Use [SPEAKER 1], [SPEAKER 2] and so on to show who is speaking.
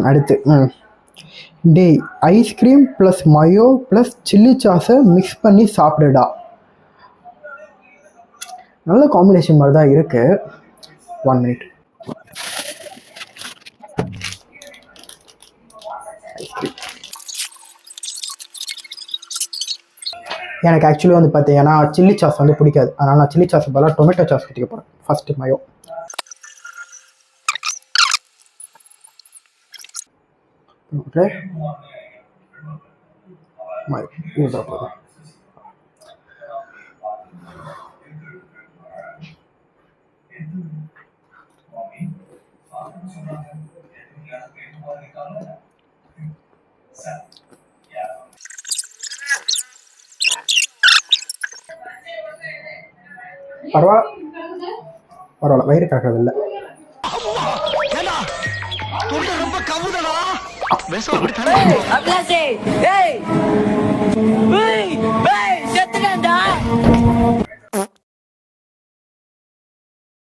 [SPEAKER 1] அடுத்து டே ice cream plus mayo plus chilli சாஸை மிக்ஸ் பண்ணி சாப்பிடுடா. நல்ல காம்பினேஷன் மாதிரி தான் இருக்கு. 1 minute. எனக்கு ஆக்சுவலி வந்து பார்த்தீங்கன்னா சில்லி சாஸ் வந்து பிடிக்காது. அதனால் நான் சில்லி சாஸ் பதிலாக டொமேட்டோ சாஸ் ஊற்றிக்க போகிறேன். First mayo. ஓகே மயோ ஊற்ற போகிறேன். பரவாயில்ல வயிறு கறக்கிறது இல்லை.
[SPEAKER 2] ரொம்ப கவுதடா.